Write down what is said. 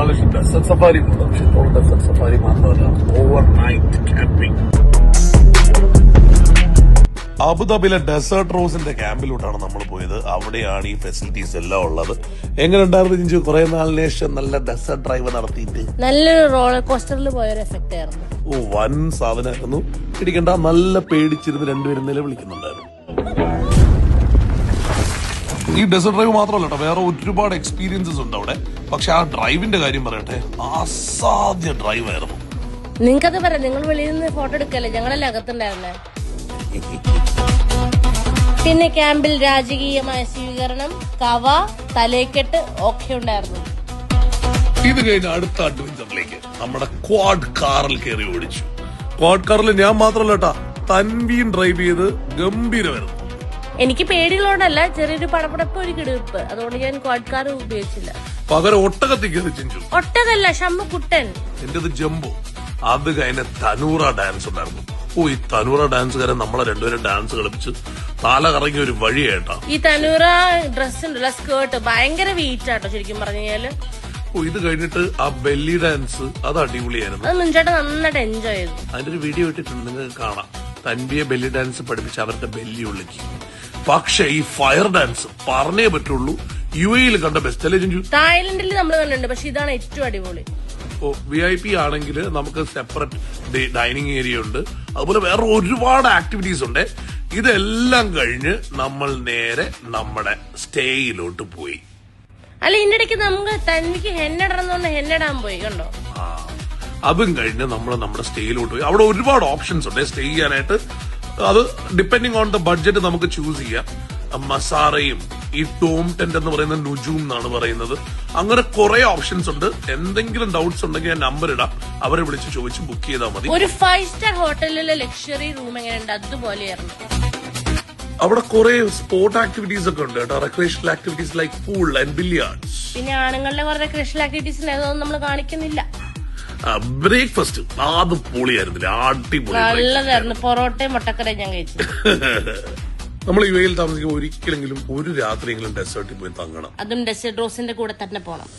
ആലോചിക്കും desert safari പോകുന്നത്. പക്ഷെ ഇപ്പോൾ ഡെസേർട്ട് സഫാരി മാത്രമല്ല, ഓവർ നൈറ്റ് ക്യാമ്പിംഗ്. അബുദാബിയിലെ ഡെസേർട്ട് റോസിന്റെ ക്യാമ്പിലോട്ടാണ് നമ്മൾ പോയത്. അവിടെയാണ് ഈ ഫെസിലിറ്റീസ് എല്ലാം ഉള്ളത്. എങ്ങനെ ഉണ്ടായിരുന്നു ജിഞ്ചു? കുറെ നാളിന് ശേഷം നല്ല ഡെസേർട്ട് ഡ്രൈവ് നടത്തിയിട്ട് നല്ലൊരു റോളർ കോസ്റ്ററിൽ പോയൊരു എഫക്ട് ആയിരുന്നു. ഓ, വൻ സാധനമായിരുന്നു. ഇടിക്കണ്ട, നല്ല പേടിച്ചിരുന്ന് രണ്ടുപേരും നിലവിളിക്കുന്നുണ്ടായിരുന്നു. ഈ ഡെസേർട്ട് ഡ്രൈവ് മാത്രമല്ല കേട്ടോ, വേറെ ഒരുപാട് എക്സ്പീരിയൻസസ് ഉണ്ട് അവിടെ. പക്ഷെ ആ ഡ്രൈവിന്റെ കാര്യം പറയട്ടെ, അസാധ്യ ഡ്രൈവ് ആയിരുന്നു. നിങ്ങൾക്കത് പറയാം, നിങ്ങൾ വെളിയിൽ നിന്ന് ഫോട്ടോ എടുക്കല്ലേ, ഞങ്ങളല്ലേ അകത്തുണ്ടായിരുന്നേ. പിന്നെ ക്യാമ്പിൽ രാജകീയമായ സ്വീകരണം, കവ, തലേക്കെട്ട് ഒക്കെ ഉണ്ടായിരുന്നു. ഇത് കഴിഞ്ഞ അടുത്ത അഡ്വഞ്ചറിലേക്ക് നമ്മുടെ ക്വാഡ് കാറിൽ കയറി ഓടിച്ചു. ക്വാഡ് കാറിൽ ഞാൻ മാത്രമല്ല കേട്ടാ, തൻവീൻ ഡ്രൈവ് ചെയ്ത് ഗംഭീരമായിരുന്നു. എനിക്ക് പേടികളോടല്ല, ചെറിയൊരു പടപടപ്പ്, ഒരു കിടുപ്പ്, അതുകൊണ്ട് ഞാൻ ക്വാഡ് കാർ ഉപയോഗിച്ചില്ല. പകരം ഒട്ടകത്തിൽ കയറി ചിഞ്ചു. ഒട്ടകല്ല, ഷമ്മുക്കുട്ടൻ. എന്റേത് ജംബോ. അത് കഴിഞ്ഞ തനൂറ ഡാൻസ് ഉണ്ടായിരുന്നു. ഓ, ഈ തനൂറ ഡാൻസുകാരൻ നമ്മളെ രണ്ടുപേരും ഡാൻസ് കളിപ്പിച്ച് തല കറങ്ങിയ ഒരു വഴിയായിട്ടാ. ഈ തനൂറ ഡ്രസ് ഉണ്ടല്ലോ, സ്കേർട്ട് ഭയങ്കര വെയിറ്റ് ആട്ടോ ശരിക്കും പറഞ്ഞു കഴിഞ്ഞാല്. ഓ, ഇത് കഴിഞ്ഞിട്ട് ആ ബെല്ലി ഡാൻസ്, അത് അടിപൊളിയായിരുന്നു. അത് മുൻചേട്ടൻ നന്നായിട്ട് എൻജോയ് ചെയ്തു. അതിന്റെ ഒരു വീഡിയോ ഇട്ടിട്ടുണ്ട്, നിങ്ങൾക്ക് കാണാം. തൻവിയെ ബെല്ലി ഡാൻസ് പഠിപ്പിച്ച് അവരുടെ ബെല്ലി ഉള്ളിക്ക്. പക്ഷെ ഈ ഫയർ ഡാൻസ് പറഞ്ഞേ പറ്റുള്ളൂ, UAE കണ്ട ബെസ്റ്റ് അല്ലേ ജിഞ്ചു? തായ്ലൻഡിൽ നമ്മൾ കണ്ടിട്ടുണ്ട്, പക്ഷെ ഇതാണ് ഏറ്റവും അടിപൊളി. ഓ, VIP ആണെങ്കിൽ നമുക്ക് സെപ്പറേറ്റ് ഡൈനിങ് ഏരിയ ഉണ്ട്. അതുപോലെ വേറെ ഒരുപാട് ആക്ടിവിറ്റീസ് ഉണ്ട്. ഇതെല്ലാം കഴിഞ്ഞ് നമ്മൾ നേരെ നമ്മുടെ സ്റ്റേയിലോട്ട് പോയി. അല്ല, ഇതിന്റെ ഇടയ്ക്ക് നമുക്ക് തനിക്ക് ഹെന്നിടണമെന്നുകൊണ്ട് ഹെന്നിടാൻ പോയി കണ്ടോ. അതും കഴിഞ്ഞ് നമ്മൾ നമ്മുടെ സ്റ്റേയിലോട്ട് പോയി. അവിടെ ഒരുപാട് ഓപ്ഷൻസ് ഉണ്ട് സ്റ്റേ ചെയ്യാനായിട്ട്. അത് ഡിപ്പെൻഡിങ് ഓൺ ദ ബഡ്ജറ്റ് നമുക്ക് ചൂസ് ചെയ്യാം. മസാറയും ഈ ടോം ടെന്റ് എന്ന് പറയുന്നത് നുജൂം എന്നാണ് പറയുന്നത്. അങ്ങനെ കുറെ ഓപ്ഷൻസ് ഉണ്ട്. എന്തെങ്കിലും ഡൗട്ട്സ് ഉണ്ടെങ്കിൽ ഞാൻ നമ്പർ ഇടാം, അവരെ വിളിച്ച് ചോദിച്ച് ബുക്ക് ചെയ്താൽ മതി. ഒരു 5 സ്റ്റാർ ഹോട്ടലിലെ ലക്ഷറി റൂം എങ്ങനെയുണ്ട് അതുപോലെയായിരുന്നു. അവിടെ കുറെ സ്പോർട്ട് ആക്ടിവിറ്റീസ് ഒക്കെ ഉണ്ട് കേട്ടോ, recreational activities like pool and billiards. പിന്നെ ആണുങ്ങളുടെ കുറെ റെക്രിയേഷണൽ ആക്ടിവിറ്റീസ് അതൊന്നും നമ്മൾ കാണിക്കുന്നില്ല. ബ്രേക്ക്ഫാസ്റ്റ് അത് പൊളിയായിരുന്നില്ല, അടിപൊളി നല്ലതായിരുന്നു. പൊറോട്ടയും മുട്ടക്കറിയും ഞാൻ കഴിച്ചു. നമ്മൾ UAE താമസിക്കുമ്പോൾ ഒരിക്കലെങ്കിലും ഒരു രാത്രിയെങ്കിലും ഡെസേർട്ടിൽ പോയി തങ്ങണം. അതും ഡെസേർട്ട് റോസിന്റെ കൂടെ തന്നെ പോണം.